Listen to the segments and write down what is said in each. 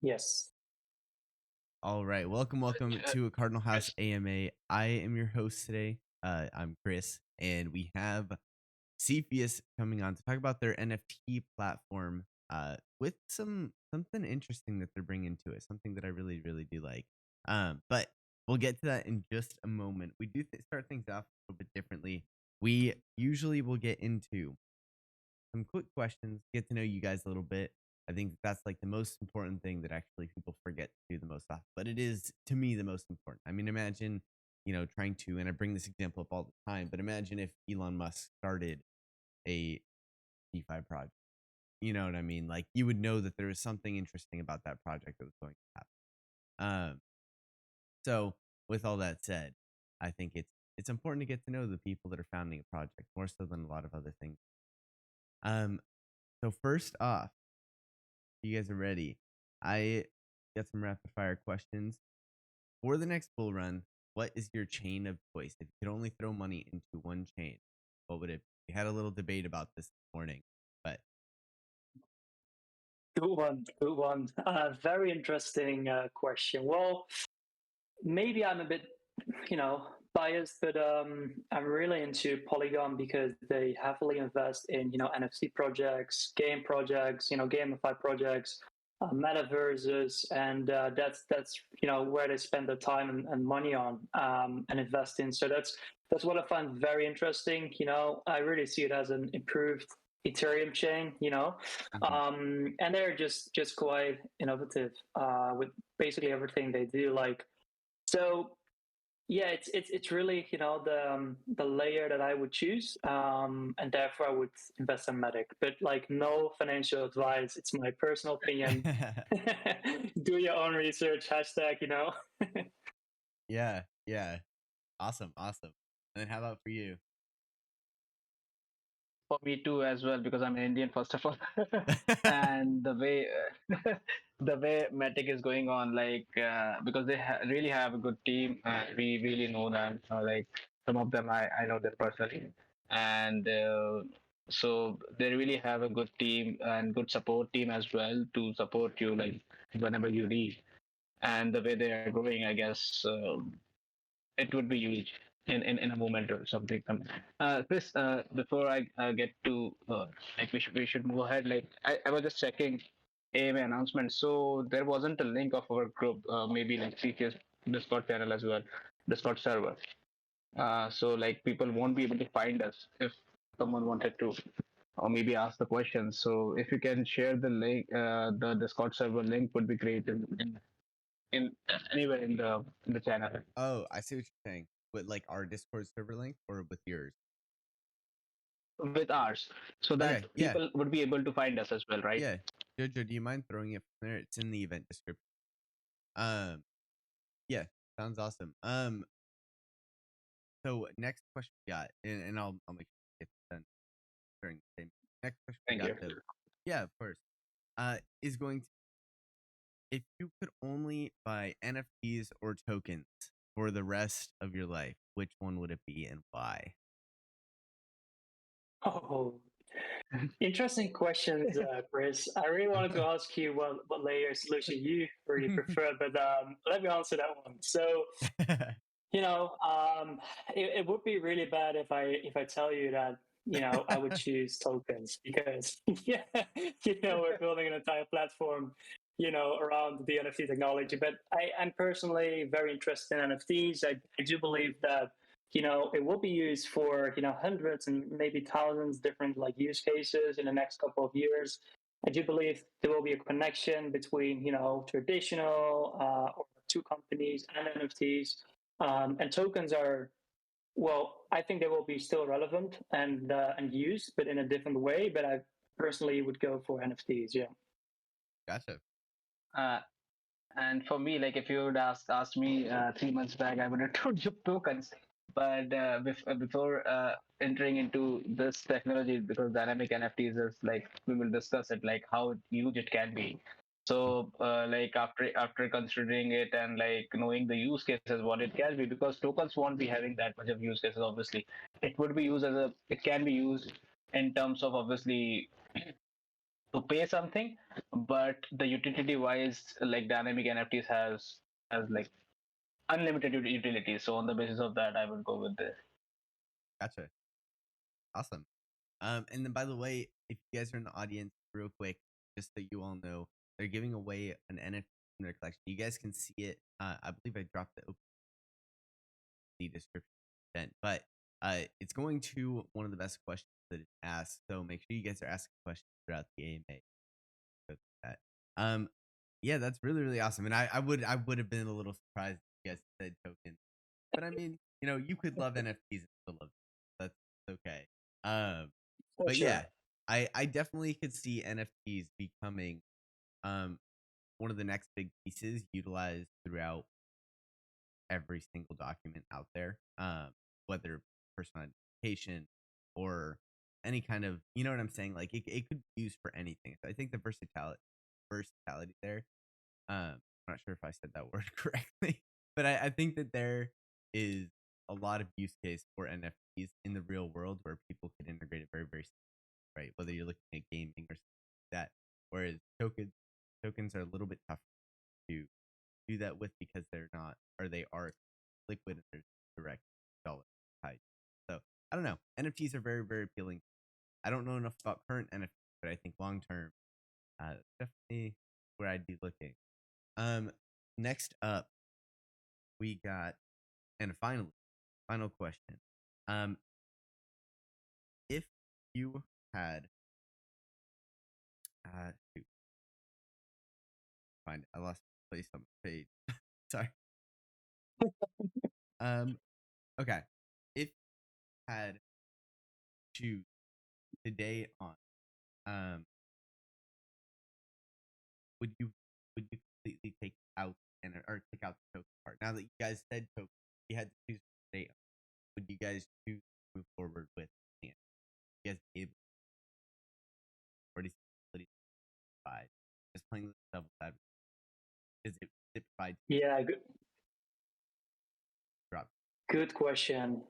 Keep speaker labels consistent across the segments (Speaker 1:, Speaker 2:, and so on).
Speaker 1: Yes.
Speaker 2: All right, welcome to a Cardinal House AMA. I am your host today. I'm Chris, and we have Cepheus coming on to talk about their NFT platform. With something interesting that they're bringing to it, something that I really do like. But we'll get to that in just a moment. We do start things off a little bit differently. We usually will get into some quick questions, get to know you guys a little bit. I think that's like the most important thing that actually people forget to do the most often, but it is to me the most important. I mean, imagine, trying to, and I bring this example up all the time, but imagine if Elon Musk started a DeFi project. You know what I mean? Like you would know that there was something interesting about that project that was going to happen. So with all that said, I think it's important to get to know the people that are founding a project more so than a lot of other things. Um, so first off, you guys are ready. I got some rapid fire questions. For the next bull run, what is your chain of choice? If you could only throw money into one chain, what would it be? We had a little debate about this morning, but
Speaker 1: Good one. Good one. Very interesting question. Well, maybe I'm a bit, biased, but I'm really into Polygon because they heavily invest in, NFT projects, game projects, gamified projects, metaverses, and that's where they spend their time and money on and invest in. So that's what I find very interesting. I really see it as an improved Ethereum chain. And they're just quite innovative with basically everything they do. Like so yeah, it's really the layer that I would choose, and therefore I would invest in Matic. But like no financial advice. It's my personal opinion. Do your own research. Hashtag.
Speaker 2: yeah, awesome. And then how about for you?
Speaker 3: For me too as well, because I'm an Indian first of all. And the way the way Matic is going on, like because they really have a good team. We really know them. Like some of them, I know them personally, and so they really have a good team and good support team as well to support you like whenever you need. And the way they are growing, I guess it would be huge in a moment or something. Chris, before I get to like we should move ahead. Like I was just checking AMA announcement, so there wasn't a link of our group, maybe like CTS Discord channel as well, Discord server. So like people won't be able to find us if someone wanted to, or maybe ask the questions. So if you can share the link, the Discord server link would be great in anywhere in the channel.
Speaker 2: Oh, I see what you're saying. With like our Discord server link or with yours?
Speaker 3: With ours, so that
Speaker 2: Okay, yeah,
Speaker 3: people would be able to find us as well, right?
Speaker 2: yeah. Jojo, do you mind throwing it from there? It's in the event description. Um, yeah, sounds awesome. So next question we got, and I'll make sure to get this done during the same. Next question we
Speaker 3: Thank
Speaker 2: got
Speaker 3: you.
Speaker 2: though, yeah, of course. Is going to, if you could only buy NFTs or tokens for the rest of your life, which one would it be and why?
Speaker 1: Oh, interesting questions, Chris. I really wanted to ask you what layer solution you really prefer, but let me answer that one. So You know, it would be really bad if I tell you that I would choose tokens because yeah, we're building an entire platform around the NFT technology. But I'm personally very interested in NFTs. I do believe that it will be used for hundreds and maybe thousands different like use cases in the next couple of years. I do believe there will be a connection between traditional or two companies and NFTs, and tokens are, well, I think they will be still relevant and used, but in a different way. But I personally would go for NFTs. Yeah.
Speaker 2: Gotcha.
Speaker 3: uh, and for me, like if you would asked me 3 months back, I would have told you tokens. But before entering into this technology, because dynamic NFTs is like we will discuss it, like how huge it can be. So like after considering it and like knowing the use cases, what it can be, because tokens won't be having that much of use cases. Obviously, it would be used as a, it can be used in terms of obviously to pay something, but the utility wise, like dynamic NFTs has like unlimited utility. So on the basis of that, I would go with this.
Speaker 2: Gotcha. Awesome. And then by the way, if you guys are in the audience, real quick, just so you all know, they're giving away an NFT in their collection. You guys can see it. I believe I dropped the description event, but it's going to one of the best questions that it asks. So make sure you guys are asking questions throughout the AMA. That. Yeah, that's really really awesome. And I would have been a little surprised if you guys said tokens, but I mean, you could love NFTs and still love them. That's okay. But
Speaker 1: Sure.
Speaker 2: yeah, I definitely could see NFTs becoming one of the next big pieces utilized throughout every single document out there, whether personal identification or any kind of, you know what I'm saying? Like it could be used for anything. So I think the versatility there. I'm not sure if I said that word correctly, but I think that there is a lot of use case for NFTs in the real world where people could integrate it very, very simply, right? Whether you're looking at gaming or something like that. Whereas tokens are a little bit tougher to do that with because they're not, or they are liquid and there's direct dollar tied. So I don't know. NFTs are very, very appealing. I don't know enough about current NFTs, but I think long term, definitely where I'd be looking. Next up, we got, and finally, final question. If you had, shoot, find it. I lost my place on the page. Sorry. Okay. If you had choose today on, would you completely take out or take out the token part? Now that you guys said token, you had to choose today. Would you guys choose to move forward with it? You guys be able or disability provide? Just playing the double side. Is it provide
Speaker 1: Yeah,
Speaker 2: drop?
Speaker 1: good question.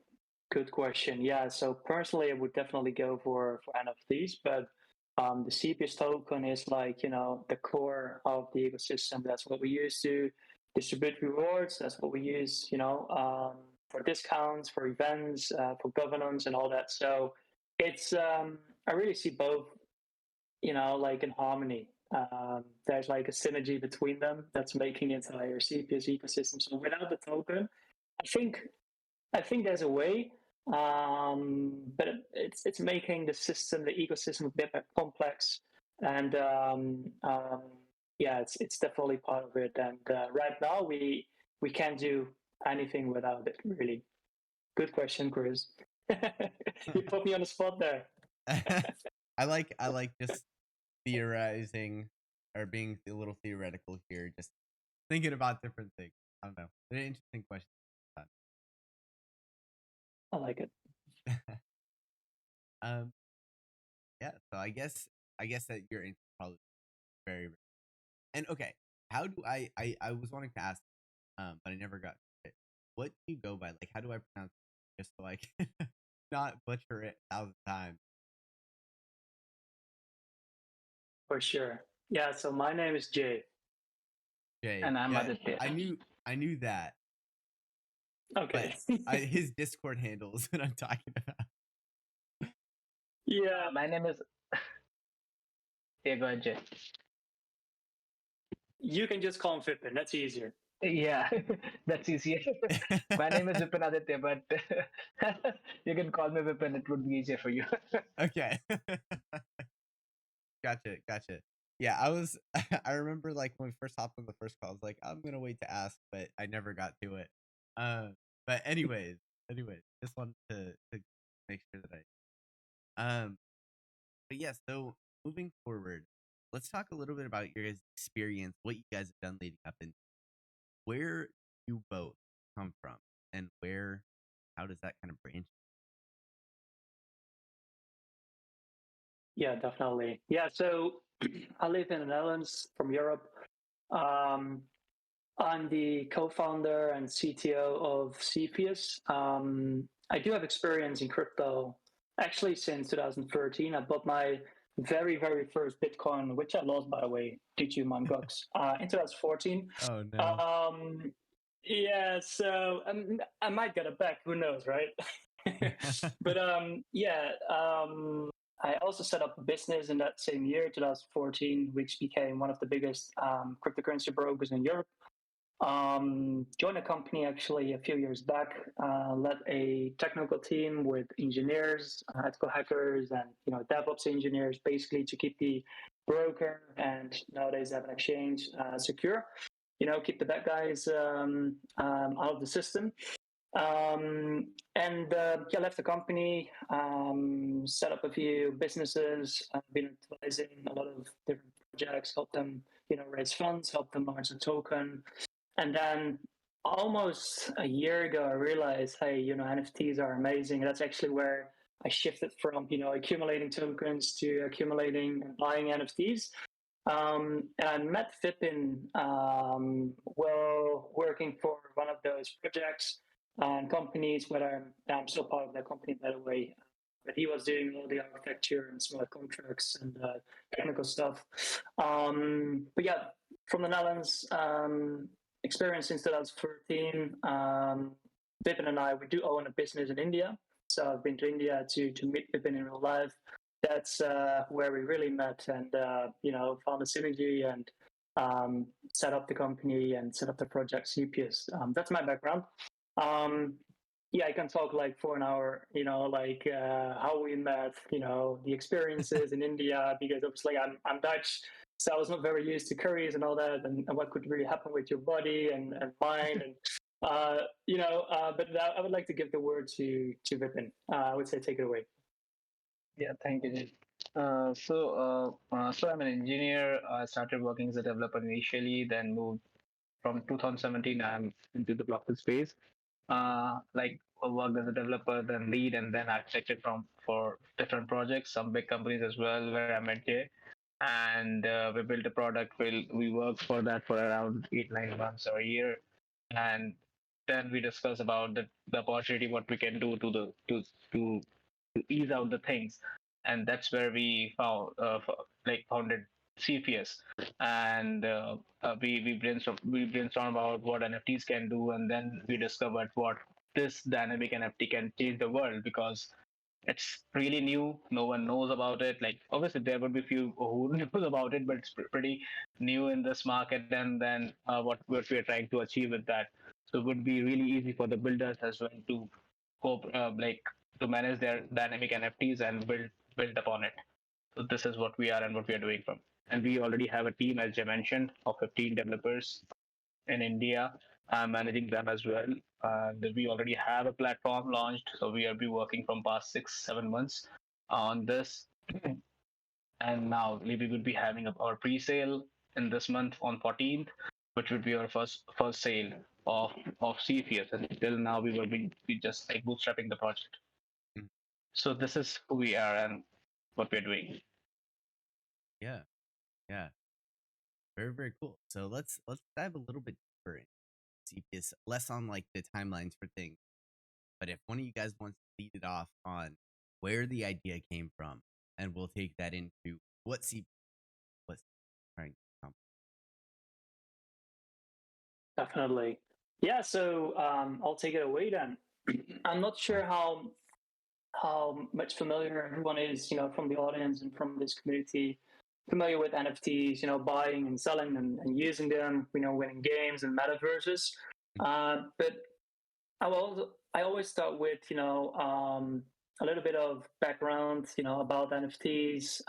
Speaker 1: Good question. Yeah, so personally, I would definitely go for NFTs, but the CEPH token is like the core of the ecosystem. That's what we use to distribute rewards. That's what we use, for discounts, for events, for governance, and all that. So it's I really see both, like in harmony. There's like a synergy between them that's making the entire CEPH ecosystem. So without the token, I think there's a way, but it's making the system, the ecosystem, a bit more complex, and yeah, it's definitely part of it. And right now, we can't do anything without it. Really, good question, Chris. You put me on the spot there.
Speaker 2: I like just theorizing or being a little theoretical here, just thinking about different things. I don't know. An interesting question.
Speaker 1: I like it.
Speaker 2: um, yeah. So I guess that your answer is probably very, very. And okay, how do I was wanting to ask, but I never got to it. What do you go by? Like, how do I pronounce it? Just so I can not butcher it 1,000 times.
Speaker 1: For sure. Yeah. So my name is Jay.
Speaker 2: Jay.
Speaker 3: And I'm
Speaker 2: Yeah,
Speaker 3: Aditya.
Speaker 2: I knew that.
Speaker 1: Okay.
Speaker 2: But his Discord handle is what I'm talking about.
Speaker 1: Yeah.
Speaker 3: My name is. Yeah, go ahead, Jay.
Speaker 1: You can just call him Fippin. That's easier.
Speaker 3: Yeah, that's easier. My name is Vipin Aditya, but you can call me Vipin. It would be easier for you.
Speaker 2: Okay. Gotcha. Yeah, I remember like when we first hopped on the first call, I was like, I'm gonna wait to ask, but I never got to it. But anyways, just wanted to make sure that but yeah, so moving forward, let's talk a little bit about your guys' experience, what you guys have done leading up, and where you both come from, and how does that kind of branch?
Speaker 1: Yeah, definitely. Yeah, so I live in the Netherlands from Europe. Um, I'm the co-founder and CTO of Cepheus. I do have experience in crypto actually since 2013. I bought my very, very first Bitcoin, which I lost, by the way, due to Mt. Gox, in 2014.
Speaker 2: Oh no.
Speaker 1: Yeah, so I might get it back. Who knows, right? But I also set up a business in that same year, 2014, which became one of the biggest cryptocurrency brokers in Europe. Joined a company actually a few years back, led a technical team with engineers, ethical hackers, and DevOps engineers, basically to keep the broker and nowadays have an exchange secure. Keep the bad guys out of the system. Left the company, set up a few businesses, been advising a lot of different projects, help them raise funds, help them launch a token. And then almost a year ago, I realized, hey, NFTs are amazing. That's actually where I shifted from, accumulating tokens to accumulating and buying NFTs. And I met Vipin while working for one of those projects and companies where I'm still part of that company, by the way. But he was doing all the architecture and smart contracts and technical stuff. But yeah, from the Netherlands, experience since 2013. Vipin and I, we do own a business in India. So I've been to India to meet Vipin in real life. That's where we really met and, found a synergy and set up the company and set up the project Cepheus. That's my background. I can talk like for an hour, how we met, the experiences in India, because obviously I'm Dutch. So I was not very used to curries and all that, and what could really happen with your body and mind, and but I would like to give the word to Vipin. I would say take it away.
Speaker 3: Yeah, thank you. So I'm an engineer. I started working as a developer initially, then moved from 2017. I'm into the blockchain space. I worked as a developer, then lead, and then architected for different projects, some big companies as well, where I met Jay. And we built a product. We worked for that for around 8-9 months or a year, and then we discussed about the opportunity, what we can do to ease out the things, and that's where we founded Cepheus, and we brainstormed about what NFTs can do, and then we discovered what this dynamic NFT can change the world, because it's really new. No one knows about it. Like, obviously there would be few who knows about it, but it's pretty new in this market. And then what we are trying to achieve with that, so it would be really easy for the builders as well to cope, to manage their dynamic NFTs and build upon it. So this is what we are and what we are doing from. And we already have a team, as I mentioned, of 15 developers in India. I'm managing them as well. And we already have a platform launched, so we have been working from past 6-7 months on this. And now we will be having our pre-sale in this month on 14th, which would be our first sale of Cepheus. And until now, we will be just like bootstrapping the project.
Speaker 2: Mm.
Speaker 3: So this is who we are and what we're doing.
Speaker 2: Yeah. Very, very cool. So let's dive a little bit deeper in Cepheus, less on like the timelines for things. But if one of you guys wants to lead it off on where the idea came from, and we'll take that into what Cepheus was trying to accomplish.
Speaker 1: Definitely. Yeah, so I'll take it away then. I'm not sure how much familiar everyone is, from the audience and from this community, familiar with NFTs, buying and selling and using them, winning games and metaverses. But I always start with, a little bit of background, about NFTs,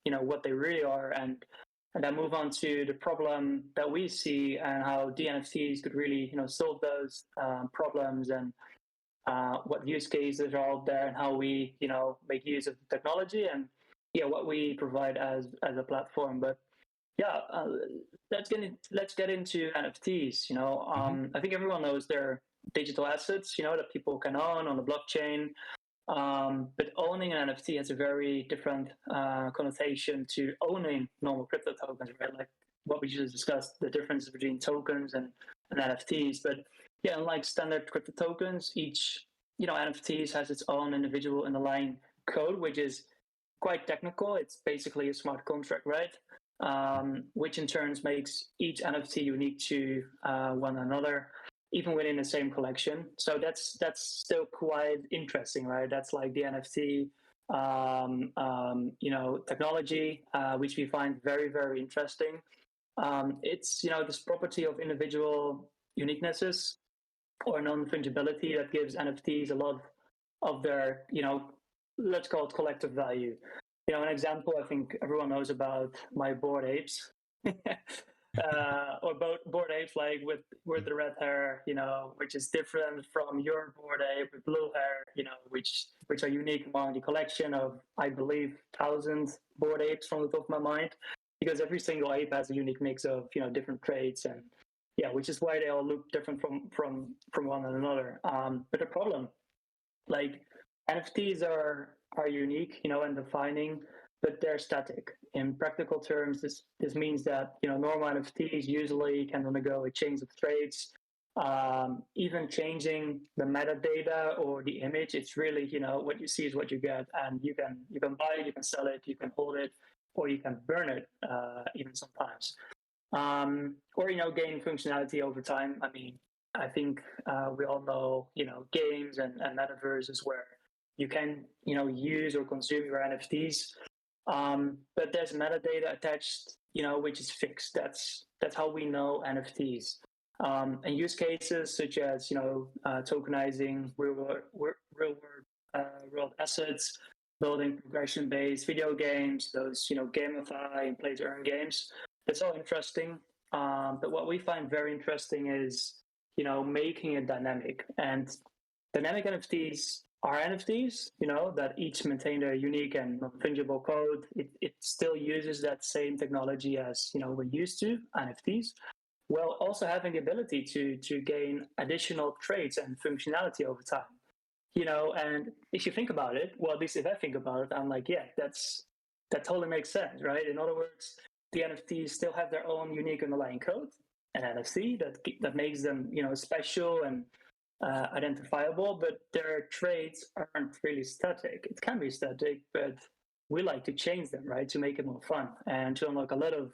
Speaker 1: what they really are, and then move on to the problem that we see and how dNFTs could really, solve those problems, and what use cases are out there and how we, make use of the technology, and what we provide as a platform. But yeah, let's get into NFTs. I think everyone knows they're digital assets, that people can own on the blockchain. But owning an NFT has a very different connotation to owning normal crypto tokens, right? Like what we just discussed, the difference between tokens and NFTs. But yeah, unlike standard crypto tokens, each NFTs has its own individual underlying code, which is quite technical. It's basically a smart contract, right? Which in turn makes each NFT unique to one another, even within the same collection. So that's still quite interesting, right? That's like the NFT, technology, which we find very, very interesting. It's this property of individual uniquenesses or non-fungibility that gives NFTs a lot of their, let's call it collective value. An example I think everyone knows about my bored apes, or bored apes like with the red hair, which is different from your bored ape with blue hair, which are unique among the collection of, I believe, thousands bored apes from the top of my mind, because every single ape has a unique mix of different traits, and yeah, which is why they all look different from one another. But the problem, like, NFTs are unique, and defining, but they're static. In practical terms, this means that normal NFTs usually can undergo a change of traits. Even changing the metadata or the image, it's really what you see is what you get, and you can buy it, you can sell it, you can hold it, or you can burn it, even sometimes, or gain functionality over time. I mean, I think we all know games and metaverses where you can use or consume your NFTs, but there's metadata attached, which is fixed. That's how we know NFTs. And use cases such as tokenizing real world assets, building progression-based video games, those gamify and play-to-earn games. It's all interesting, but what we find very interesting is making it dynamic. And dynamic NFTs are NFTs, that each maintain their unique and non-fungible code. It still uses that same technology as we're used to NFTs, while also having the ability to gain additional traits and functionality over time. And if you think about it, well, at least if I think about it, I'm like, yeah, that totally makes sense, right? In other words, the NFTs still have their own unique underlying code, an NFC that makes them special and identifiable, but their traits aren't really static. It can be static, but we like to change them, right, to make it more fun and to unlock a lot of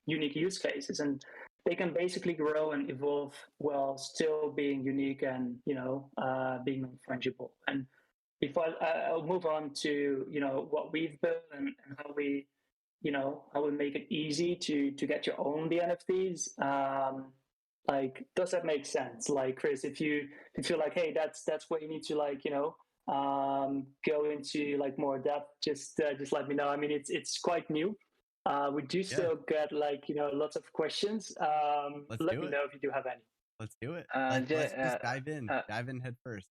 Speaker 1: unique use cases. And they can basically grow and evolve while still being unique and being non-fungible. And before I'll move on to what we've built and how we how we make it easy to get your own DNFTs. Like, does that make sense? Like, Chris, if you feel like, hey, that's where you need to go into like more depth, just let me know. I mean, it's quite new. We do still get lots of questions. Let me know if you do have any.
Speaker 2: Let's do it. Let's just dive in head first.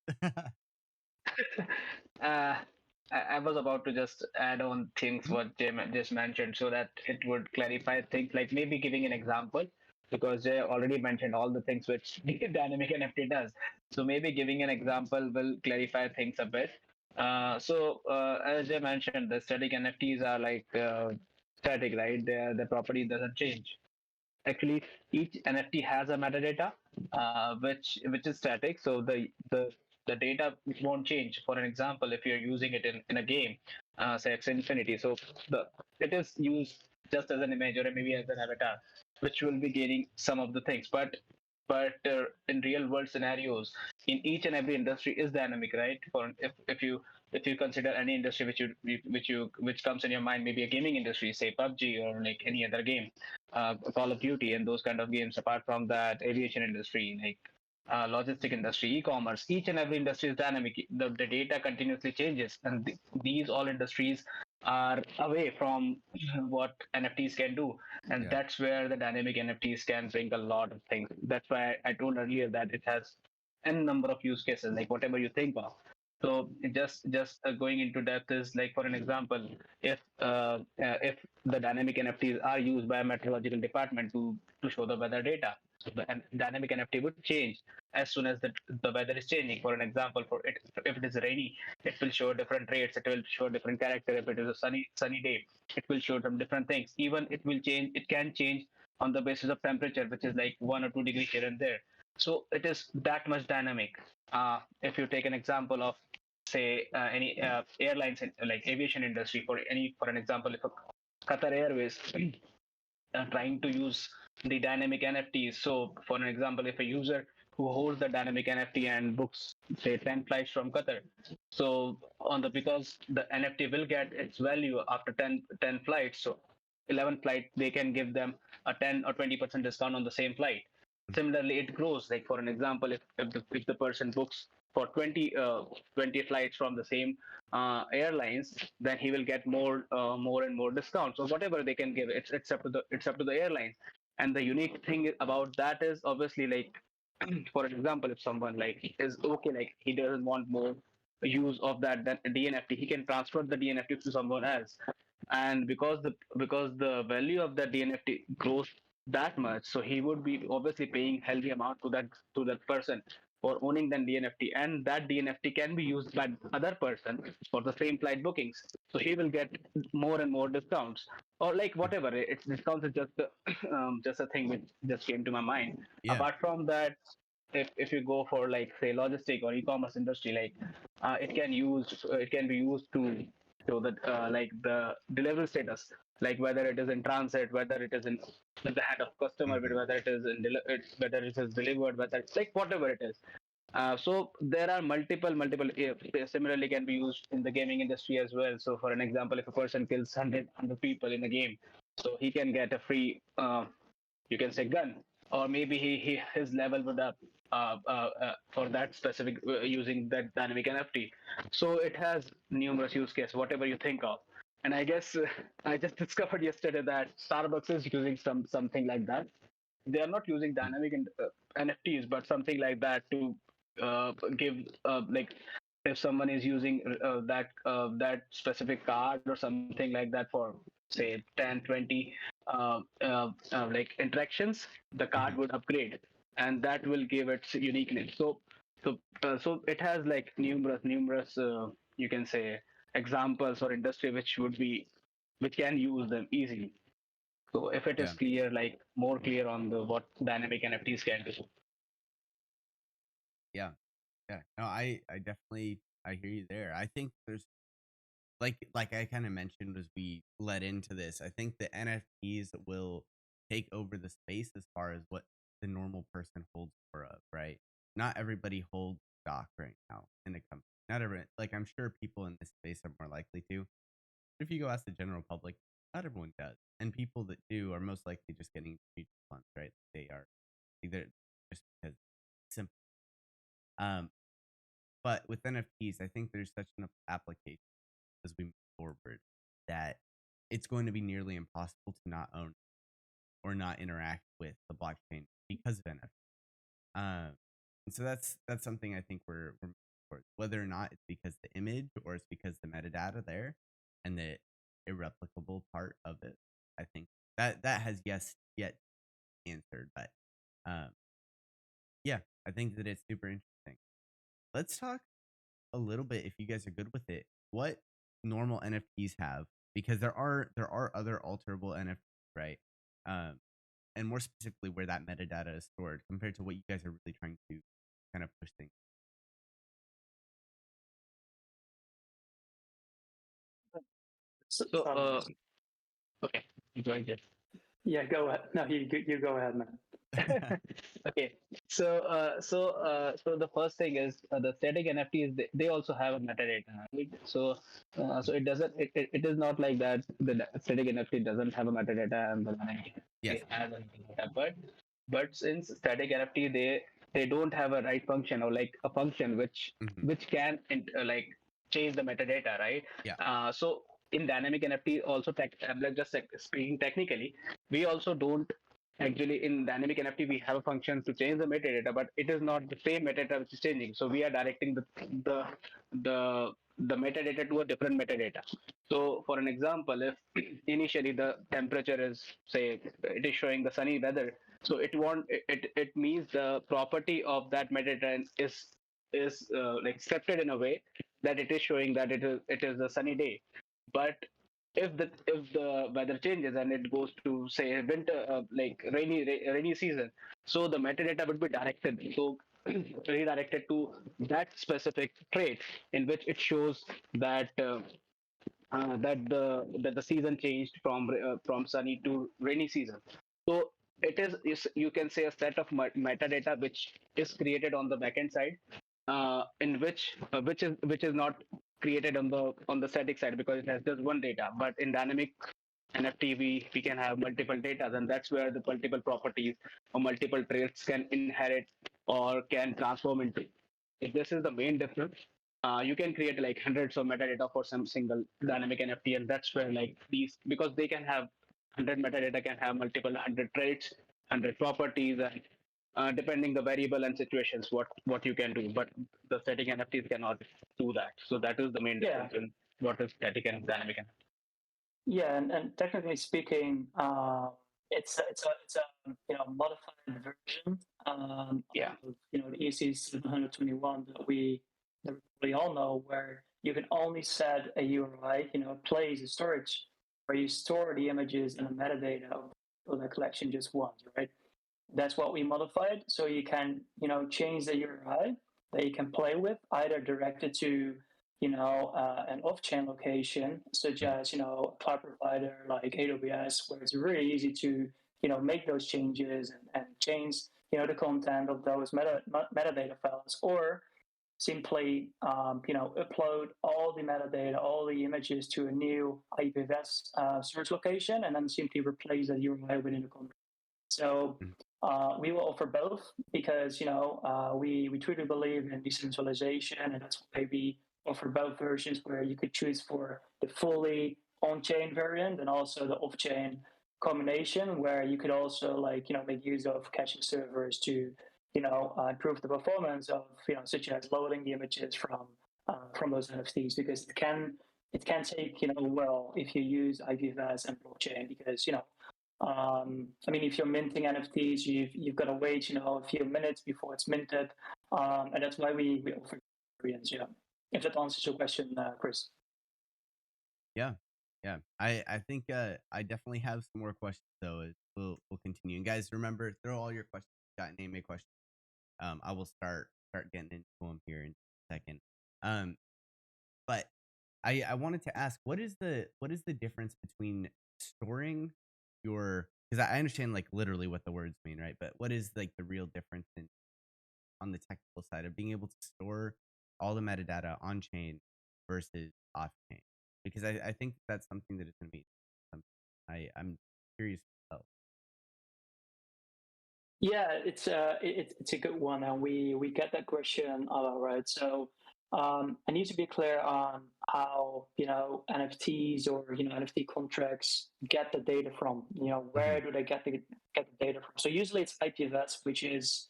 Speaker 3: I was about to just add on things what Jay just mentioned, so that it would clarify things, like maybe giving an example, because Jay already mentioned all the things which dynamic NFT does. So maybe giving an example will clarify things a bit. As Jay mentioned, the static NFTs are like static, right? The property doesn't change. Actually, each NFT has a metadata, which is static. So the data won't change. For an example, if you're using it in a game, say X Infinity, so it is used just as an image or maybe as an avatar, which will be gaining some of the things. But in real world scenarios, in each and every industry is dynamic, right? For if you consider any industry which comes in your mind, maybe a gaming industry, say PUBG or like any other game, Call of Duty and those kind of games. Apart from that, aviation industry, like logistic industry, e-commerce, each and every industry is dynamic. The data continuously changes, and these all industries are away from what NFTs can do, and that's where the dynamic NFTs can bring a lot of things. That's why I told earlier that it has n number of use cases, like whatever you think of. So just going into depth is like, for an example, if the dynamic NFTs are used by a meteorological department to show the weather data, so the dynamic NFT would change as soon as the weather is changing. For an example, for it, if it is rainy, it will show different rates. It will show different character. If it is a sunny day, it will show some different things. Even it will change. It can change on the basis of temperature, which is like 1 or 2 degrees here and there. So it is that much dynamic. If you take an example of say any airlines like aviation industry, for an example, if a Qatar Airways trying to use the dynamic NFTs. So, for an example, if a user who holds the dynamic NFT and books, say, 10 flights from Qatar, so on the because the NFT will get its value after 10 flights, so 11 flight they can give them a 10 or 20% discount on the same flight. Similarly, it grows. Like for an example, if the person books for 20 flights from the same airlines, then he will get more and more discounts or whatever they can give. It's up to the airlines. And the unique thing about that is obviously like, for example, if someone like is okay, like he doesn't want more use of that DNFT, he can transfer the DNFT to someone else. And because the value of that DNFT grows that much, so he would be obviously paying healthy amount to that person for owning that DNFT, and that DNFT can be used by other person for the same flight bookings. So he will get more and more discounts, or like whatever. It's discounts is just just a thing which just came to my mind.
Speaker 2: Yeah.
Speaker 3: Apart from that, if you go for like say logistic or e-commerce industry, like it can be used to show that like the delivery status, like whether it is in transit, whether it is in the hand of customer,
Speaker 2: Mhm.
Speaker 3: whether it is whether it is delivered, whether it's like whatever it is. So there are multiple. Similarly, can be used in the gaming industry as well. So for an example, if a person kills 100 people in a game, so he can get a free you can say gun, or maybe his level would up for that specific using that dynamic NFT. So it has numerous use cases, whatever you think of. And I guess I just discovered yesterday that Starbucks is using something like that. They are not using
Speaker 2: Mm.
Speaker 3: dynamic NFTs, but something like that to give like if someone is using that specific card or something like that for say 10 20 like interactions, the card
Speaker 2: Mhm.
Speaker 3: would upgrade, and that will give its uniqueness. So it has like numerous you can say examples or industry which can use them easily. So if it is
Speaker 2: Yeah.
Speaker 3: clear, like more clear on the what dynamic NFTs can do.
Speaker 2: Yeah. Yeah. No, I definitely I hear you there. I think there's like I kind of mentioned as we led into this, I think the NFTs will take over the space as far as what the normal person holds for of, right? Not everybody holds stock right now in a company. Not everyone, like I'm sure people in this space are more likely to. But if you go ask the general public, not everyone does. And people that do are most likely just getting mutual funds, right? They are either just because it's simple. Um, but with NFTs, I think there's such an application as we move forward that it's going to be nearly impossible to not own or not interact with the blockchain because of NFT. And so that's something I think we're moving towards. Whether or not it's because the image or it's because the metadata there and the irreplicable part of it, I think that has yet answered. But um, yeah, I think that it's super interesting. Let's talk a little bit, if you guys are good with it, what normal NFTs have, because there are other alterable NFTs, right? Um, and more specifically, where that metadata is stored compared to what you guys are really trying to kind of push things.
Speaker 1: So,
Speaker 3: So okay, go ahead.
Speaker 1: yeah, go ahead. No, you go ahead, man.
Speaker 3: Okay, so the first thing is the static NFTs. They also have a metadata, right? So it is not like that the static NFT doesn't have a metadata and the dynamic
Speaker 2: Yes.
Speaker 3: NFT has a metadata, but since static NFT they don't have a right function or like a function
Speaker 2: Hmm.
Speaker 3: which can like change the metadata, right?
Speaker 2: Yeah.
Speaker 3: So in dynamic NFT also like just like speaking technically, we also don't. Actually, in dynamic NFT, we have a function to change the metadata, but it is not the same metadata which is changing. So we are directing the the the metadata to a different metadata. So, for an example, if initially the temperature is say it is showing the sunny weather, so it means the property of that metadata is like accepted in a way that it is showing that it is a sunny day. But if the weather changes and it goes to say winter like rainy season, so the metadata would be directed. So redirected to that specific trait in which it shows that that the season changed from sunny to rainy season. So is you can say a set of metadata which is created on the backend side, in which is not created on the static side because it has just one data. But in dynamic NFT, we can have multiple data, and that's where the multiple properties or multiple traits can inherit or can transform into. If this is the main difference, you can create like hundreds of metadata for some single dynamic NFT, and that's where like these, because they can have 100 metadata can have multiple 100 traits, 100 properties, and depending the variable and situations, what you can do. But the static NFTs cannot do that. So that is the main difference in what is static and dynamic NFT.
Speaker 1: Yeah, and technically speaking, it's a modified version
Speaker 3: Yeah.
Speaker 1: of the EC 721 that we all know, where you can only set a URI, place a storage where you store the images and the metadata of the collection just once, right? That's what we modified, so you can change the URI that you can play with, either directed to an off-chain location, such as a cloud provider like AWS, where it's really easy to make those changes and change the content of those metadata files, or simply upload all the metadata, all the images to a new IPFS source location, and then simply replace that URI within the content. So we will offer both because we truly believe in decentralization, and that's why we offer both versions, where you could choose for the fully on-chain variant and also the off-chain combination, where you could also make use of caching servers to improve the performance of such as loading the images from those NFTs, because it can take well if you use IPFS and blockchain, because I mean, if you're minting NFTs, you've got to wait, a few minutes before it's minted, and that's why we offer variants. Yeah, if that answers your question, Chris.
Speaker 2: Yeah, yeah. I think I definitely have some more questions though. We'll continue. And guys, remember, throw all your questions. Got name a question. I will start getting into them here in a second. But I wanted to ask, what is the difference between storing your, because I understand like literally what the words mean, right? But what is like the real difference in on the technical side of being able to store all the metadata on chain versus off chain? Because I think that's something that is going to be something I'm curious about.
Speaker 1: Yeah, it's a good one, and we get that question a lot, right? So I need to be clear on how NFTs or NFT contracts get the data from. Where do they get the data from? So usually it's IPFS, which is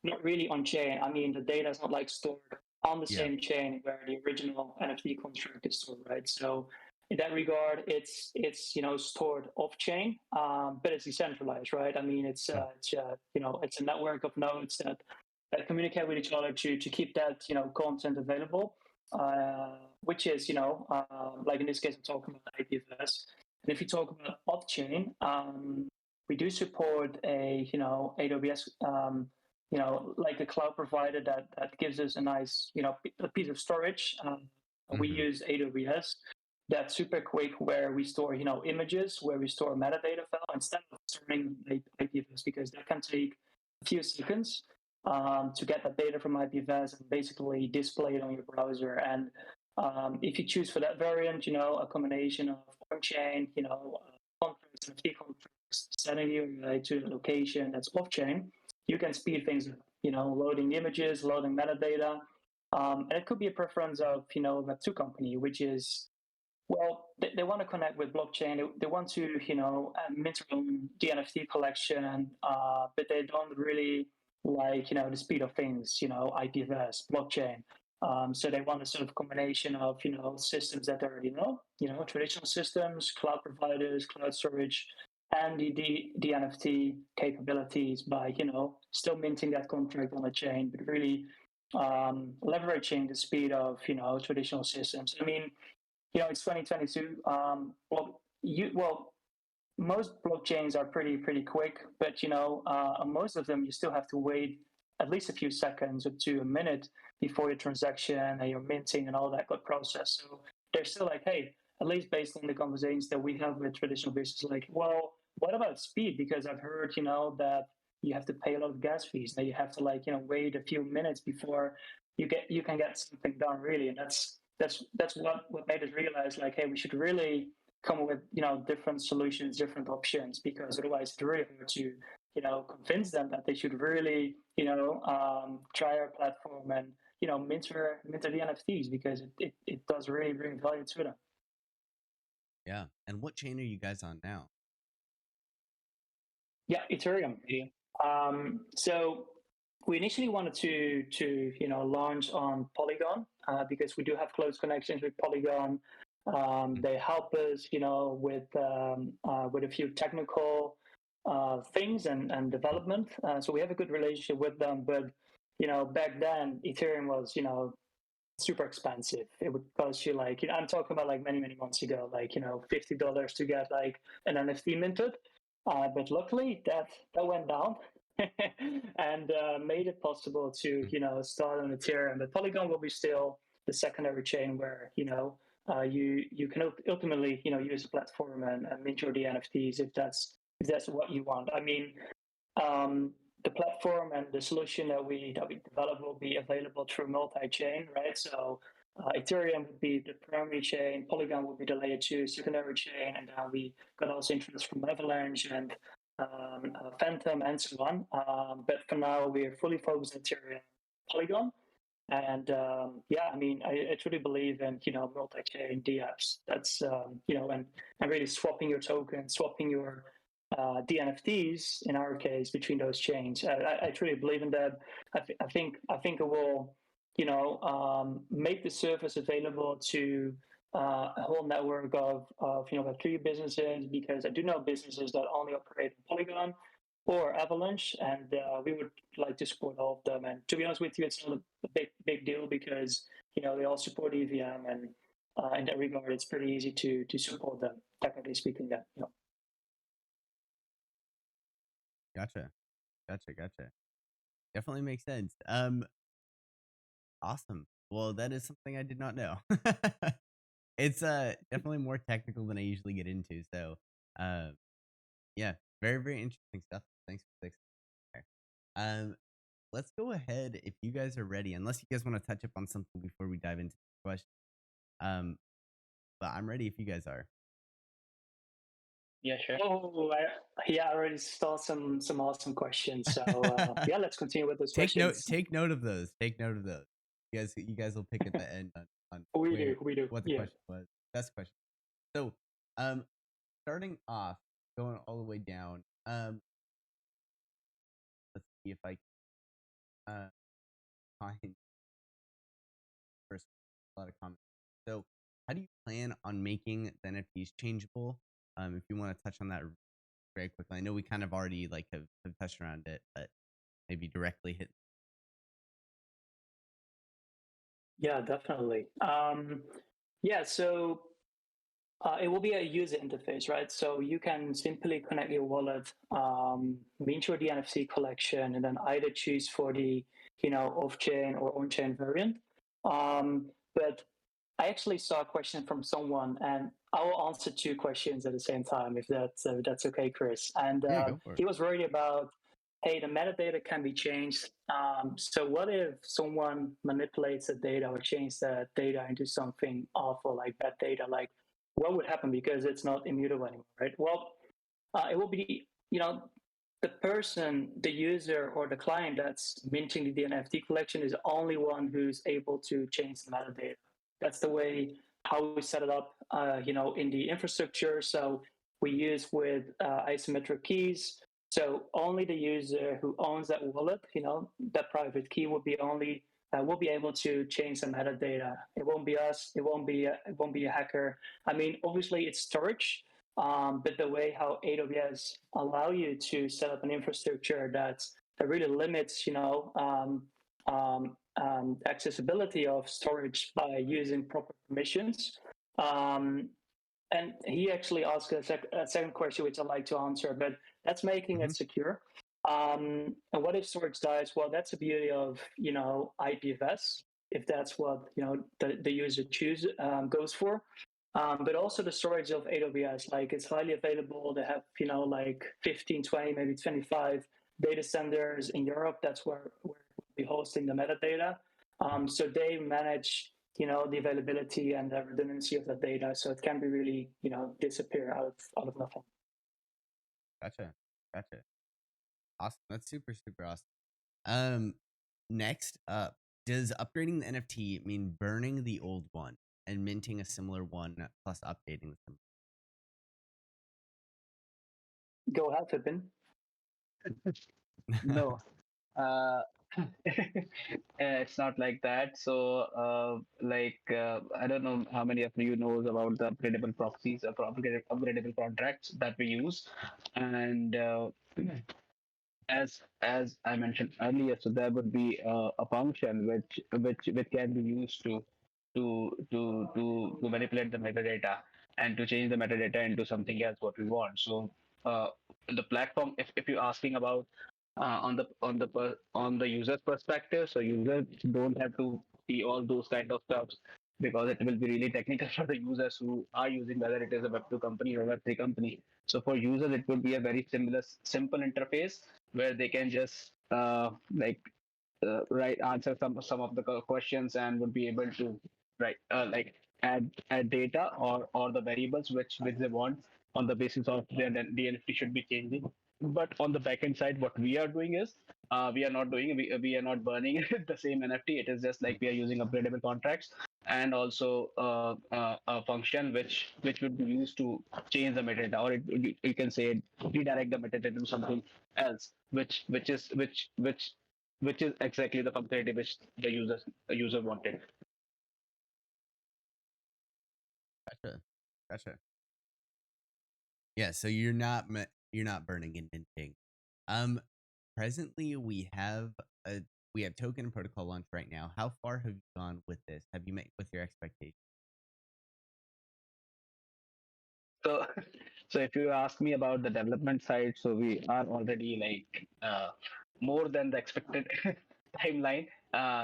Speaker 1: not really on chain. I mean, the data is not like stored on the same chain where the original NFT contract is stored, right? So in that regard, it's stored off chain, but it's decentralized, right? I mean, it's a network of nodes that communicate with each other to keep that content available, which is like in this case I'm talking about IPFS. And if you talk about off chain, we do support a AWS. Like a cloud provider that gives us a nice, a piece of storage. We use AWS. That's super quick, where we store, images, where we store metadata file instead of storing IPFS, because that can take a few seconds to get that data from IPFS and basically display it on your browser. And if you choose for that variant, a combination of on-chain, contracts, NFT contracts, setting you to a location that's off-chain, you can speed things up, loading images, loading metadata. And it could be a preference of, a two company, which is, well, they want to connect with blockchain. They want to, mint their own dNFT collection, but they don't really like, the speed of things, IPFS, blockchain. So they want a sort of combination of, systems that they already know, traditional systems, cloud providers, cloud storage, and the dNFT capabilities by, still minting that contract on a chain, but really leveraging the speed of, traditional systems. I mean, it's 2022. Most blockchains are pretty quick, but most of them you still have to wait at least a few seconds up to a minute before your transaction and your minting and all that got processed. So they're still like, hey, at least based on the conversations that we have with traditional business, like, well, what about speed? Because I've heard, that you have to pay a lot of gas fees. That you have to wait a few minutes before you can get something done really. And that's what made us realize like, hey, we should really come up with different solutions, different options, because otherwise it's really hard to convince them that they should really try our platform and mint the NFTs, because it does really bring value to them.
Speaker 2: Yeah. And what chain are you guys on now?
Speaker 1: Yeah, Ethereum. So we initially wanted to launch on Polygon because we do have close connections with Polygon. They help us, with a few technical things and development. So we have a good relationship with them. But back then Ethereum was super expensive. It would cost you like I'm talking about like many months ago, like $50 to get like an NFT minted. But luckily that went down and made it possible to start on Ethereum. But Polygon will be still the secondary chain where you can ultimately use the platform and mint your dNFTs if that's what you want. I mean, the platform and the solution that we develop will be available through multi-chain, right? So Ethereum would be the primary chain, Polygon would be the layer 2 secondary chain, and we got also interest from Avalanche and Phantom and so on. But for now, we're fully focused on Ethereum, Polygon. And I mean, I truly believe in multi-chain dApps. That's and really swapping your token, swapping your dNFTs in our case between those chains. I truly believe in that. I think it will make the service available to a whole network of Web3 businesses, because I do know businesses that only operate on Polygon or Avalanche, and we would like to support all of them. And to be honest with you, it's not a big deal because they all support EVM, and in that regard, it's pretty easy to support them. Technically speaking, that
Speaker 2: Gotcha. Definitely makes sense. Awesome. Well, that is something I did not know. It's definitely more technical than I usually get into. So, yeah, very interesting stuff. Thanks for fixing there. Let's go ahead if you guys are ready. Unless you guys want to touch up on something before we dive into the question. But I'm ready if you guys are.
Speaker 3: Yeah, sure.
Speaker 1: Oh, I already saw some awesome questions. So yeah, let's continue with those questions.
Speaker 2: Take note of those. You guys will pick at the end on
Speaker 1: we do.
Speaker 2: What the question was. That's the question. So, starting off, going all the way down. Let's see if I can find first a lot of comments. So, how do you plan on making the NFTs changeable? If you want to touch on that very quickly, I know we kind of already have touched around it, but maybe directly hit.
Speaker 1: Yeah, definitely. So it will be a user interface, right? So you can simply connect your wallet, mint your dNFT collection, and then either choose for the off-chain or on-chain variant. But I actually saw a question from someone, and I will answer two questions at the same time, if that's okay, Chris. And
Speaker 2: Go for it.
Speaker 1: he was worried about, hey, the metadata can be changed. So what if someone manipulates the data or changes the data into something awful, like bad data? Like, what would happen, because it's not immutable anymore, right? Well, it will be, the person, the user or the client that's minting the dNFT collection is the only one who's able to change the metadata. That's the way how we set it up, in the infrastructure. So we use with asymmetric keys. So only the user who owns that wallet, that private key will be able to change the metadata. It won't be us. It won't be a hacker. I mean, obviously it's storage, but the way how AWS allow you to set up an infrastructure that really limits, accessibility of storage by using proper permissions. And he actually asked a second question, which I'd like to answer, but that's making it secure. And what if storage dies? Well, that's the beauty of IPFS, if that's what the user goes for. But also the storage of AWS, like it's highly available. They have like 15, 20, maybe 25 data centers in Europe. That's where we'll be hosting the metadata. So they manage the availability and the redundancy of the data, so it can be really disappear out of nothing.
Speaker 2: Gotcha. Awesome. That's super awesome. Next up, does upgrading the NFT mean burning the old one and minting a similar one plus updating them?
Speaker 1: Go ahead, Pippin.
Speaker 3: No. uh, it's not like that. So I don't know how many of you knows about the upgradable proxies or upgradable contracts that we use. And as I mentioned earlier, so there would be a function which can be used to manipulate the metadata and to change the metadata into something else what we want. So the platform, if you're asking about on the user's perspective, so users don't have to see all those kind of stuff because it will be really technical for the users who are using, whether it is a Web2 company or Web3 company. So for users, it would be a very simple interface where they can just answer some of the questions and would be able to add data or the variables which they want on the basis of their dNFT should be changing. But on the backend side, what we are doing is we are not burning the same NFT. It is just like we are using upgradable contracts and also a function which would be used to change the metadata, or you can say redirect the metadata to something else, which is exactly the functionality which the user wanted.
Speaker 2: Gotcha. Yeah, so you're not burning and minting. Presently we have token and protocol launch right now. How far have you gone with this? Have you met with your expectations?
Speaker 3: So, so if you ask me about the development side, so we are already more than the expected timeline.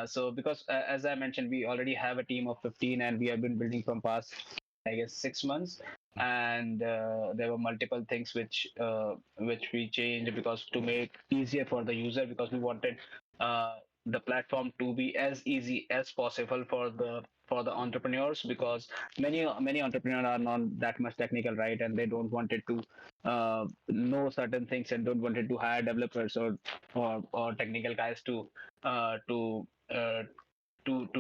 Speaker 3: So because as I mentioned, we already have a team of 15, and we have been building from past, I guess, 6 months. And there were multiple things which we changed because to make easier for the user, because we wanted the platform to be as easy as possible for the entrepreneurs, because many entrepreneurs are not that much technical, right, and they don't wanted to know certain things and don't wanted to hire developers or technical guys to uh, to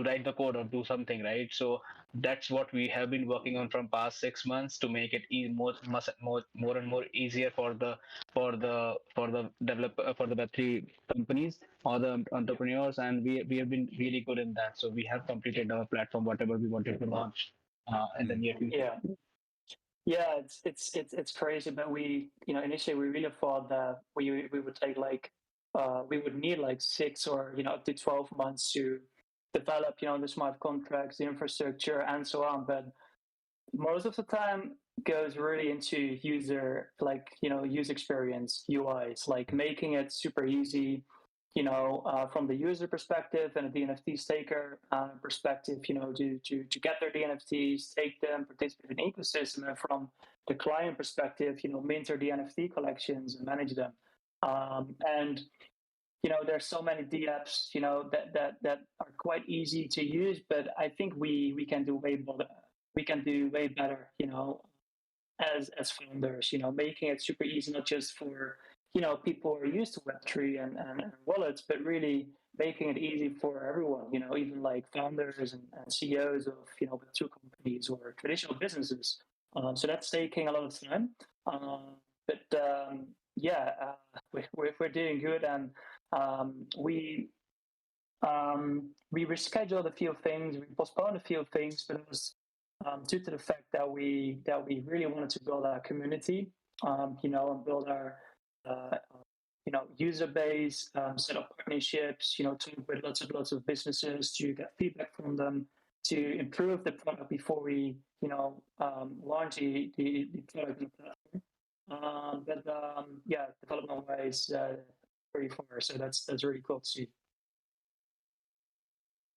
Speaker 3: write the code or do something, right? So that's what we have been working on from past 6 months to make it more and more easier for the developer, for the Web3 companies or the entrepreneurs, and we have been really good in that. So we have completed our platform, whatever we wanted to launch in the near future.
Speaker 1: Yeah, it's crazy, but we initially we really thought that we would take we would need 6 or up to 12 months to develop the smart contracts, the infrastructure, and so on. But most of the time goes really into user experience, UIs, like making it super easy, from the user perspective and a dNFT staker perspective, to get their dNFTs, take them, participate in the ecosystem, and from the client perspective, mint their dNFT collections and manage them. And there's so many DApps, that are quite easy to use, but I think we can do way better. We can do way better, as founders, making it super easy, not just for people who are used to Web3 and wallets, but really making it easy for everyone. Even like founders and CEOs of Web2 companies or traditional businesses. So that's taking a lot of time, but yeah, we're doing good, and we rescheduled a few things, we postponed a few things, but it was due to the fact that we really wanted to build our community, and build our user base, set up partnerships, talk with lots of businesses to get feedback from them, to improve the product before we launch the product. But yeah, development wise, pretty far. So that's really cool to see.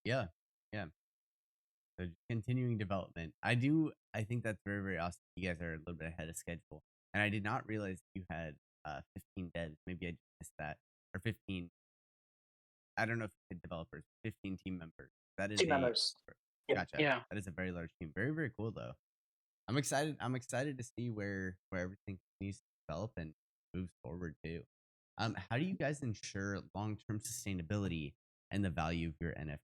Speaker 2: Yeah, yeah. So continuing development. I think that's very, very awesome. You guys are a little bit ahead of schedule. And I did not realize you had 15 devs. Maybe I just missed that. Or 15, I don't know if you said developers, 15 team members. That is
Speaker 1: Team members. Yeah.
Speaker 2: gotcha.
Speaker 3: Yeah.
Speaker 2: That is a very large team. Very, very cool though. I'm excited. I'm excited to see where everything continues to develop and moves forward too. How do you guys ensure long-term sustainability and the value of your NFT?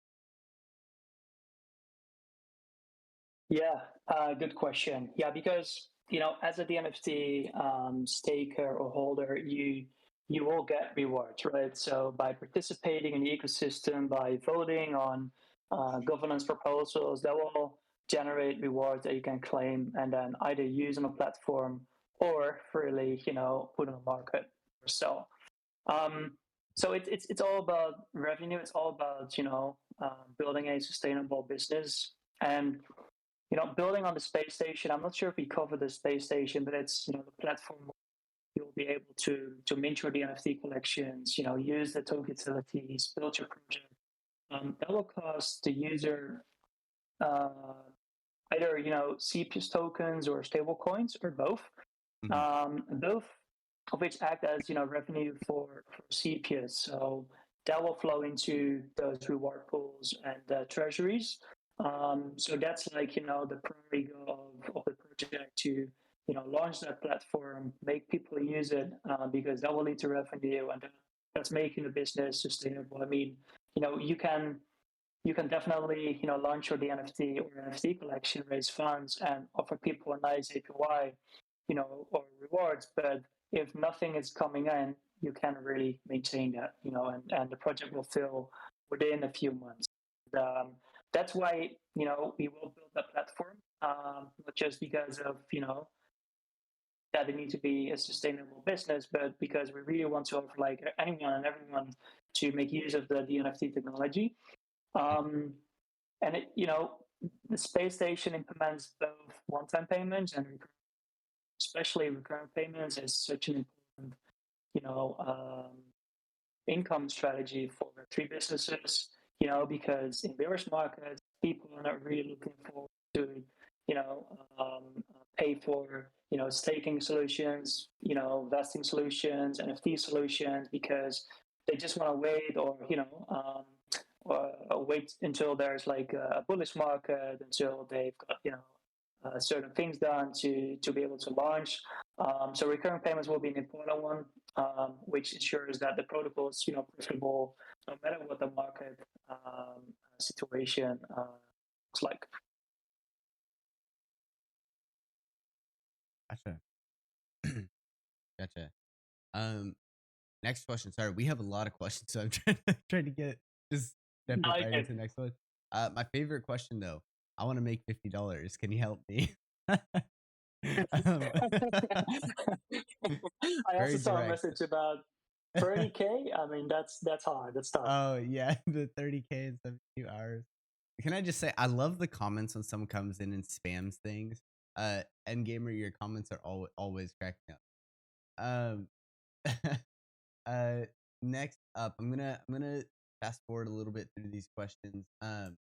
Speaker 1: Yeah, good question. Yeah, because as a dNFT staker or holder, you will get rewards, right? So by participating in the ecosystem, by voting on governance proposals, that will generate rewards that you can claim and then either use on a platform or freely, put on the market or sell. Um, so it's all about revenue. It's all about building a sustainable business and building on the space station. I'm not sure if we cover the space station, but it's the platform where you'll be able to mint your NFT collections, use the token utilities, build your project. That will cost the user uh, either CEPH tokens or stable coins or both. Both of which act as revenue for CEPH. So that will flow into those reward pools and treasuries. So that's like the primary goal of the project to launch that platform, make people use it because that will lead to revenue, and that's making the business sustainable. I mean, you can definitely launch your dNFT or NFT collection, raise funds, and offer people a nice APY, or rewards. But if nothing is coming in, you can't really maintain that, and the project will fail within a few months. And, that's why we will build that platform, not just because of that it needs to be a sustainable business, but because we really want to offer like anyone and everyone to make use of the dNFT technology. And the space station implements both one-time payments and especially recurrent payments is such an important, you know, um, income strategy for three businesses. Because in bearish markets, people are not really looking forward to, you know, pay for, staking solutions, vesting solutions, NFT solutions, because they just want to wait or, wait until there's like a bullish market, until they've got, certain things done to be able to launch. So recurring payments will be an important one, which ensures that the protocol is profitable no matter what the market situation looks like.
Speaker 2: Gotcha. Gotcha. Next question. Sorry, we have a lot of questions, so I'm trying to get just step right into the next one. My favorite question though. I want to make $50. Can you help me?
Speaker 1: I also saw a message about 30K. I mean, that's hard. That's tough.
Speaker 2: Oh yeah, the 30K in 72 hours. Can I just say I love the comments when someone comes in and spams things. And gamer, your comments are always cracking up. Next up, I'm gonna fast forward a little bit through these questions. Kind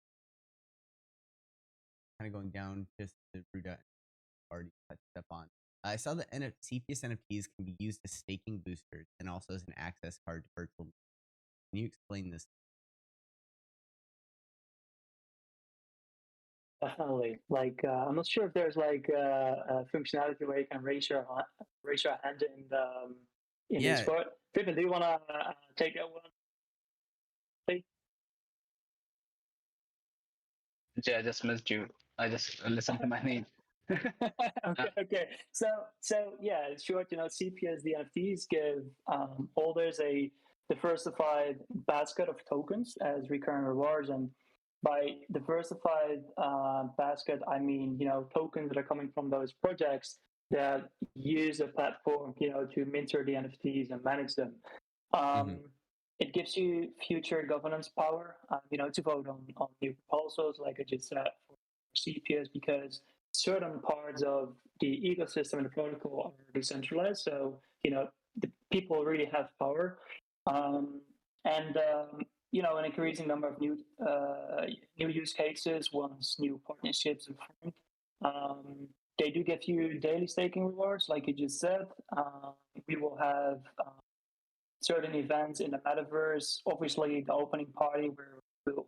Speaker 2: of going down just to root out already touched up on. I saw that Cepheus NFTs can be used as staking boosters and also as an access card to virtual. Can you explain this?
Speaker 1: Definitely. Like, I'm not sure if there's like a functionality where you can raise your hand in
Speaker 2: Yeah.
Speaker 1: Discord. Pippin, do you want to take that one, please?
Speaker 3: Yeah, I just missed you. I just listened to my name.
Speaker 1: Okay. So yeah, in short, CPS DNFTs give holders a diversified basket of tokens as recurring rewards, and by diversified basket, I mean tokens that are coming from those projects that use the platform, to mint your DNFTs and manage them. It gives you future governance power, to vote on new proposals, like I just said for CPS, because certain parts of the ecosystem and the protocol are decentralized. So, the people really have power. And an increasing number of new use cases once new partnerships are formed. They do give you daily staking rewards, like you just said. We will have certain events in the metaverse. Obviously, the opening party where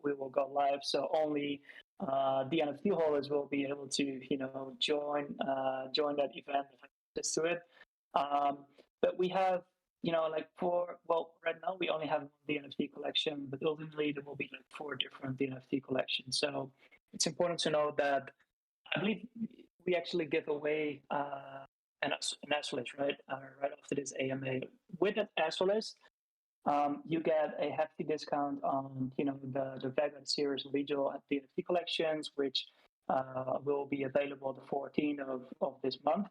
Speaker 1: we will go live, so only the NFT holders will be able to, join that event and have access to it. But we have, right now we only have one DNFT collection, but ultimately there will be like 4 different DNFT collections. So it's important to know that I believe we actually give away an SLS, right? Right after this AMA. With that SLS, you get a hefty discount on, the Vega series regional DNFT collections, which will be available the 14th of this month.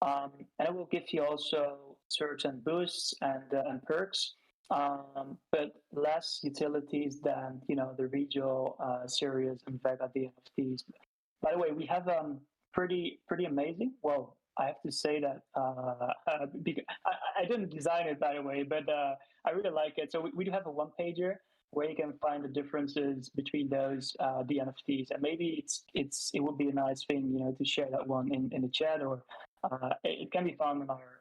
Speaker 1: And it will give you also certain boosts and perks, but less utilities than, the regional series and Vega DNFTs. By the way, we have pretty amazing. Well, I have to say that because I didn't design it, by the way, but I really like it. So we do have a one pager where you can find the differences between those dNFTs, and maybe it would be a nice thing, to share that one in the chat, or it can be found in our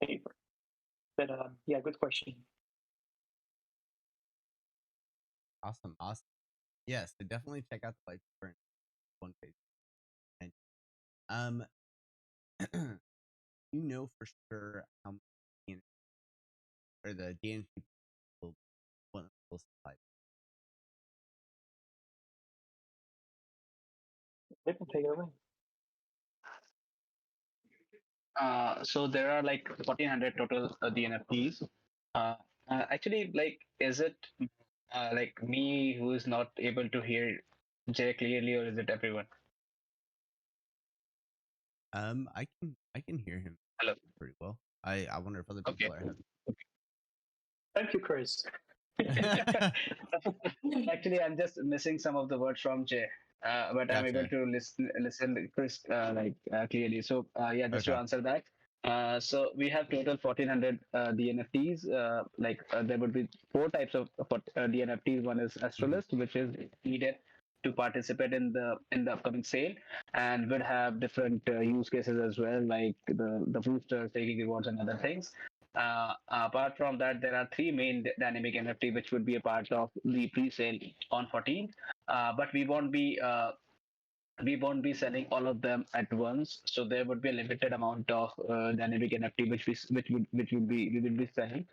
Speaker 1: paper. But yeah, good question.
Speaker 2: Awesome. Yes, so definitely check out the white one page. And you know for sure how much or the DNFT will supply.
Speaker 1: They can take it away.
Speaker 3: So there are like 1,400 total dNFTs. Actually, like, is it like me who is not able to hear Jay clearly, or is it everyone?
Speaker 2: I can hear him
Speaker 3: Hello.
Speaker 2: pretty well. I wonder if other people
Speaker 3: Okay.
Speaker 2: are having.
Speaker 1: Thank you, Chris.
Speaker 3: Actually, I'm just missing some of the words from Jay, but I'm able
Speaker 2: Gotcha.
Speaker 3: to listen Chris clearly. So yeah, just to
Speaker 2: Okay.
Speaker 3: answer that. So we have total 1,400 dNFTs. There would be 4 types of dNFTs. One is Astrolist, which is needed to participate in the upcoming sale, and would have different use cases as well, like the booster, taking rewards, and other things. Apart from that, there are 3 main dynamic NFT which would be a part of the pre-sale on 14th, but we won't be selling all of them at once. So there would be a limited amount of dynamic NFT we will be selling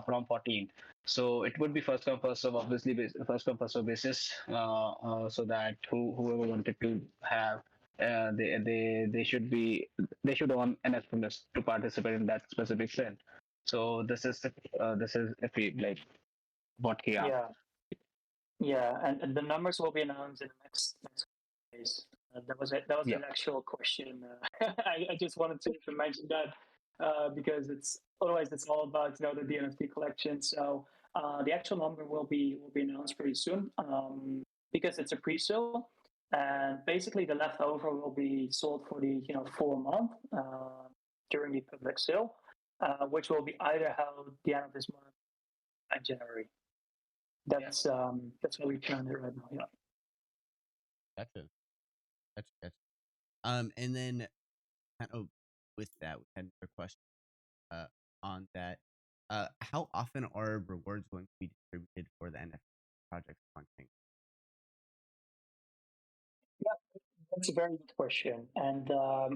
Speaker 3: from 14th. So it would be first come first serve, obviously first come first serve basis, so that whoever wanted to have. They should own an estimate to participate in that specific sale. So this is if we like what he asked.
Speaker 1: Yeah, and the numbers will be announced in the next days. That was
Speaker 3: Yeah.
Speaker 1: an actual question. I just wanted to mention that because it's all about, the DNFT collection. So the actual number will be announced pretty soon, because it's a pre-sale, and basically the leftover will be sold for the full month during the public sale, which will be either held the end of this month and January. That's what we plan it right now. Yeah.
Speaker 2: Gotcha. And then kind of with that, we had another question on that. How often are rewards going to be distributed for the NFT projects on Changeable?
Speaker 1: Yeah, that's a very good question. And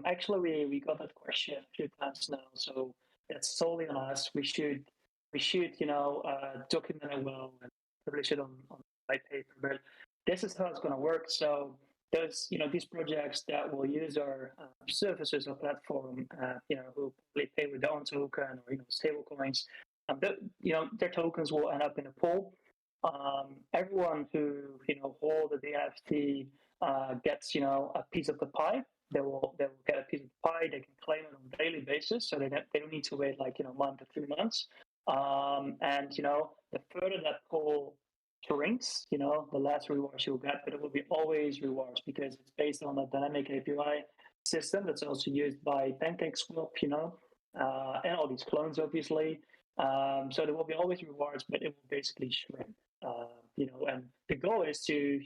Speaker 1: actually, we got that question a few times now. So that's solely on us. We should document it well and publish it on white paper. But this is how it's going to work. So there's these projects that will use our services or platform, who probably pay with their own token or stable coins. Their tokens will end up in a pool. Everyone who hold the NFT gets a piece of the pie. They will get a piece of the pie. They can claim it on a daily basis, so they don't need to wait like month or 2 months. And the further that pool shrinks, the less rewards you'll get, but it will be always rewards because it's based on a dynamic API system that's also used by PancakeSwap, and all these clones, obviously. So there will be always rewards, but it will basically shrink. And the goal is to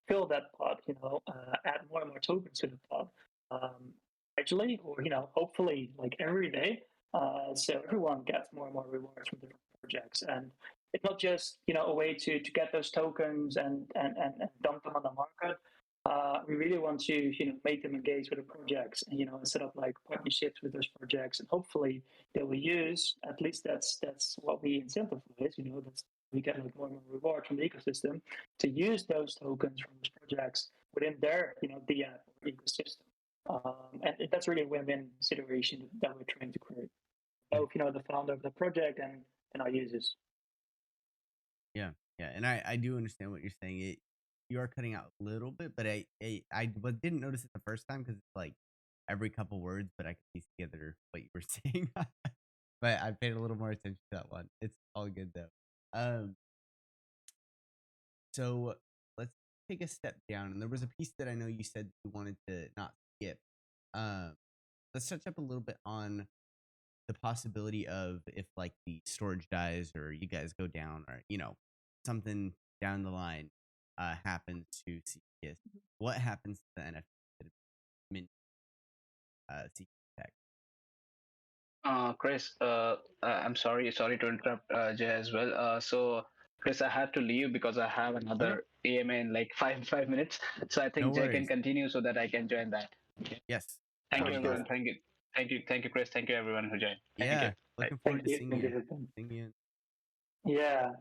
Speaker 1: fill that pot. Add more and more tokens to the pot, gradually, or hopefully like every day. So everyone gets more and more rewards from different projects, and it's not just a way to get those tokens and dump them on the market. We really want to make them engage with the projects, and set up like partnerships with those projects, and hopefully they will use. At least that's what we incentivize. That's we get like more and more reward from the ecosystem to use those tokens from those projects within their DApp ecosystem. And that's really a win-win situation that we're trying to create. Both the founder of the project and our users.
Speaker 2: Yeah, yeah, and I do understand what you're saying. You are cutting out a little bit, but but didn't notice it the first time because it's like every couple words, but I could piece together what you were saying. But I paid a little more attention to that one. It's all good though. So let's take a step down. And there was a piece that I know you said you wanted to not skip. Let's touch up a little bit on the possibility of if like the storage dies or you guys go down or something down the line happens to CEPH. What happens to the NFT that mint CEPH?
Speaker 3: Chris, I'm sorry to interrupt Jay as well. So Chris, I have to leave because I have
Speaker 2: Okay.
Speaker 3: another AMA in like five minutes. So I
Speaker 2: No
Speaker 3: think Jay can
Speaker 2: worries.
Speaker 3: continue so that I can join that.
Speaker 2: Yes.
Speaker 3: Thank you,
Speaker 1: Sounds
Speaker 3: everyone.
Speaker 1: good.
Speaker 3: Thank you, Chris. Thank you, everyone who joined. Thank
Speaker 2: Yeah.
Speaker 3: you. Bye.
Speaker 2: Looking forward
Speaker 1: Thank
Speaker 2: to
Speaker 1: you.
Speaker 2: seeing
Speaker 1: Thank
Speaker 2: you.
Speaker 1: you.
Speaker 2: Seeing you.
Speaker 1: Yeah.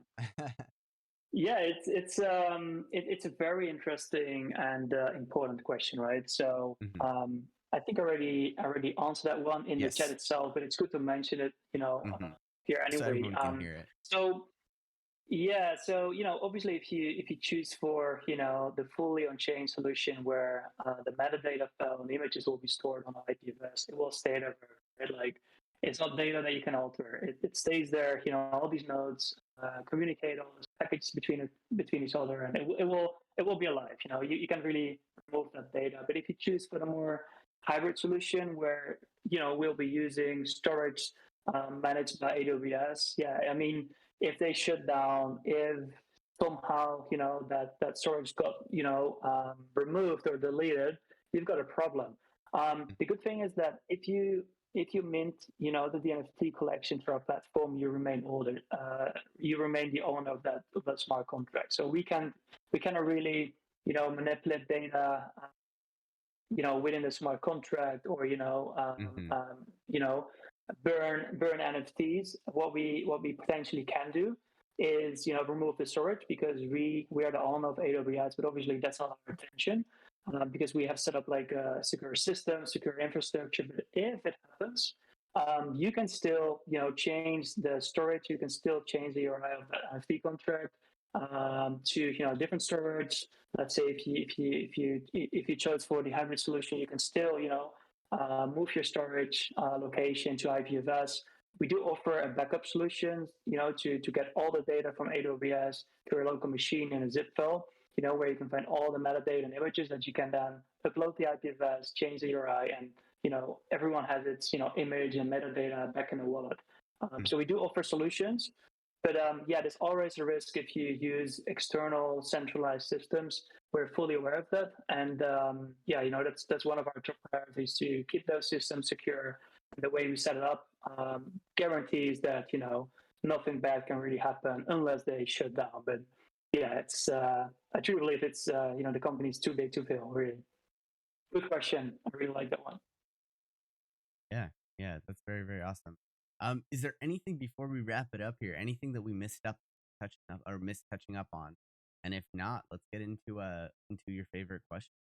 Speaker 1: Yeah, it's a very interesting and important question, right? So
Speaker 2: Mhm.
Speaker 1: I think I already answered that one in the chat
Speaker 2: Yes.
Speaker 1: itself, but it's good to mention it,
Speaker 2: Mhm.
Speaker 1: here
Speaker 2: So
Speaker 1: anyway.
Speaker 2: everyone can hear it.
Speaker 1: So yeah, so obviously, if you choose for the fully on-chain solution where the metadata file and the images will be stored on IPFS, it will stay there, right? Like it's not data that you can alter. It stays there. All these nodes communicate all these packets between each other, and it will be alive. You can really remove that data. But if you choose for the more hybrid solution where we'll be using storage managed by AWS, yeah, I mean if they shut down, if somehow that storage got removed or deleted, you've got a problem. The good thing is that if you mint the dNFT collection to our platform, you remain older. You remain the owner of that smart contract. So we can really manipulate data within the smart contract, or
Speaker 2: Mhm.
Speaker 1: burn NFTs. What we potentially can do is remove the storage because we are the owner of AWS, but obviously that's not our intention, because we have set up like a secure system, secure infrastructure. But if it happens, you can still change the storage. You can still change the URI of that NFT contract to different storage. Let's say if you chose for the hybrid solution, you can still move your storage location to IPFS. We do offer a backup solution, to get all the data from AWS to your local machine in a zip file, where you can find all the metadata and images that you can then upload the IPFS, change the URI, and everyone has its image and metadata back in the wallet. So we do offer solutions, but yeah, there's always a risk if you use external centralized systems. We're fully aware of that, and yeah, that's one of our top priorities, to keep those systems secure. And the way we set it up guarantees that nothing bad can really happen unless they shut down. But yeah, it's I truly believe it's the company's too big to fail. Really, good question. I really like that one.
Speaker 2: Yeah, yeah, that's very, very awesome. Is there anything before we wrap it up here? Anything that we missed touching up on? And if not, let's get into your favorite question.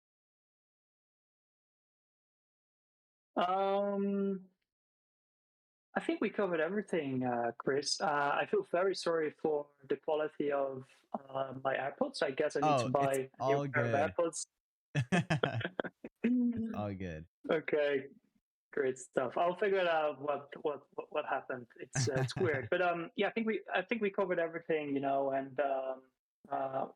Speaker 1: I think we covered everything, Chris. I feel very sorry for the quality of my AirPods. I guess I need to
Speaker 2: Oh, it's
Speaker 1: buy a new
Speaker 2: all
Speaker 1: pair of
Speaker 2: good.
Speaker 1: AirPods.
Speaker 2: It's all good.
Speaker 1: Okay, great stuff. I'll figure it out what happened. It's weird, but yeah, I think we covered everything, and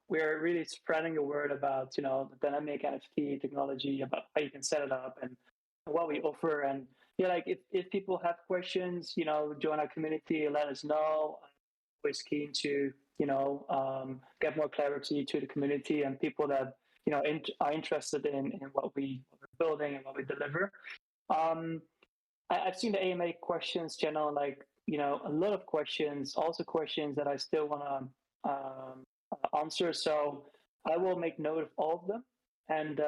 Speaker 1: we're really spreading the word about the dynamic NFT technology, about how you can set it up and what we offer. And yeah, like if people have questions, join our community, let us know. I'm always keen to, get more clarity to the community and people that, are interested in what we're building and what we deliver. Um, I've seen the AMA questions, general, like, a lot of questions, also questions that I still want to answer. So I will make note of all of them and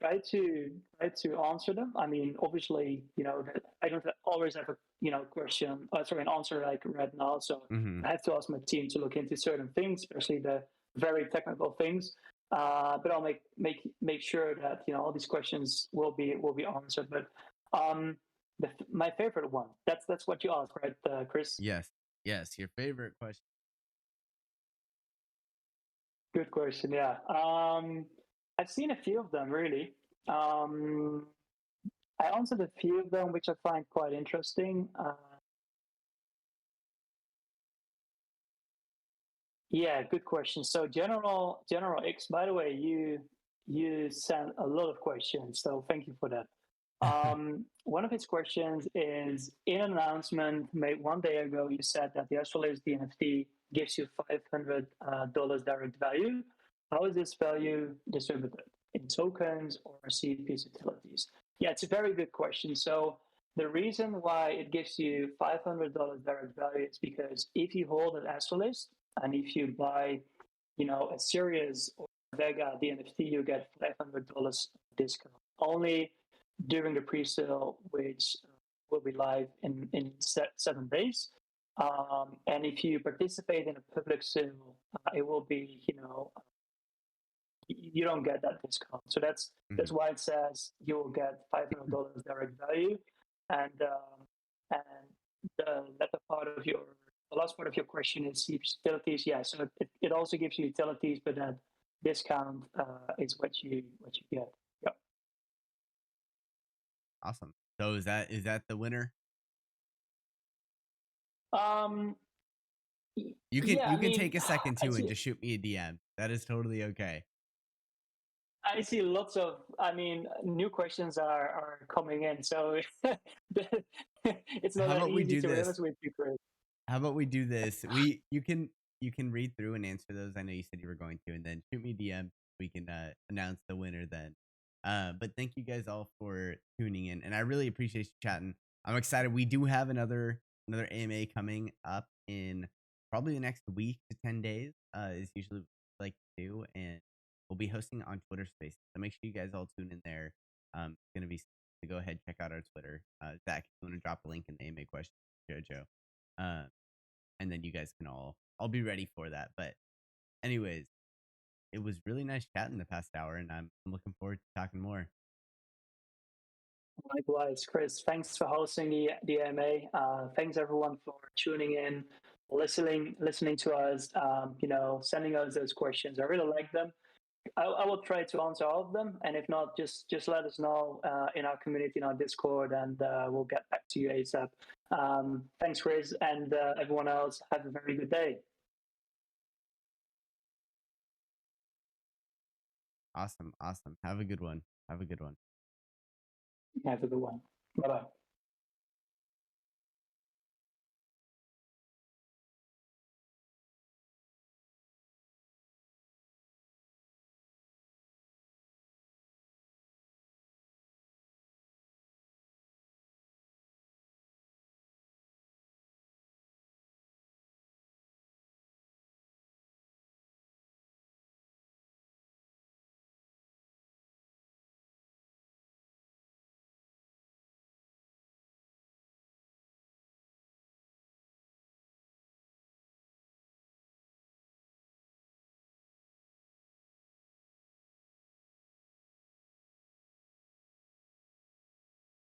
Speaker 1: try to answer them. I mean, obviously, I don't always have a question, sorry, an answer like right now. So
Speaker 2: Mm-hmm.
Speaker 1: I have to ask my team to look into certain things, especially the very technical things. But I'll make sure that all these questions will be answered. But my favorite one. That's what you asked, right, Chris?
Speaker 2: Yes. Yes. Your favorite question.
Speaker 1: Good question. Yeah. I've seen a few of them really. Um, I answered a few of them, which I find quite interesting. Yeah, good question. So General X, by the way, you sent a lot of questions, so thank you for that. One of his questions is: in an announcement made one day ago, you said that the Australia's dNFT gives you $500 direct value. How is this value distributed in tokens or CEPH utilities? Yeah, it's a very good question. So the reason why it gives you $500 direct value is because if you hold an Astrolist and if you buy, a Sirius or Vega dNFT, you get $500 discount only during the pre-sale, which will be live in 7 days. And if you participate in a public sale, it will be, you don't get that discount. So that's why it says you will get $500 direct value, and the latter part of the last part of your question is utilities. Yeah, so it also gives you utilities, but that discount is what you get. Yep.
Speaker 2: Awesome. So is that the winner?
Speaker 1: Um,
Speaker 2: You can
Speaker 1: yeah,
Speaker 2: you
Speaker 1: I
Speaker 2: can
Speaker 1: mean,
Speaker 2: take a second
Speaker 1: I
Speaker 2: too and
Speaker 1: see,
Speaker 2: just shoot me a DM. That is totally okay.
Speaker 1: I see lots of, I mean, new questions are coming in, so it's not
Speaker 2: How
Speaker 1: that
Speaker 2: about we
Speaker 1: easy
Speaker 2: do
Speaker 1: to be
Speaker 2: this?
Speaker 1: honest with you, Chris.
Speaker 2: How about we do this? You can read through and answer those. I know you said you were going to, and then shoot me DM. We can announce the winner then. But thank you guys all for tuning in, and I really appreciate you chatting. I'm excited. We do have another AMA coming up in probably the next week to 10 days. Is usually what we like to do, and we'll be hosting on Twitter Spaces. So make sure you guys all tune in there. It's gonna be to go ahead check out our Twitter. Zach, if you want to drop a link in the AMA question, Jojo. Um, and then you guys can all be ready for that. But anyways, it was really nice chatting the past hour, and I'm looking forward to talking more.
Speaker 1: Likewise, Chris. Thanks for hosting the AMA. Thanks everyone for tuning in, listening to us. Sending us those questions. I really like them. I will try to answer all of them, and if not, just let us know in our community, in our Discord, and we'll get back to you ASAP. Thanks, Chris, and everyone else. Have a very good day.
Speaker 2: Awesome. Have a good one.
Speaker 1: Have a good one. Bye bye.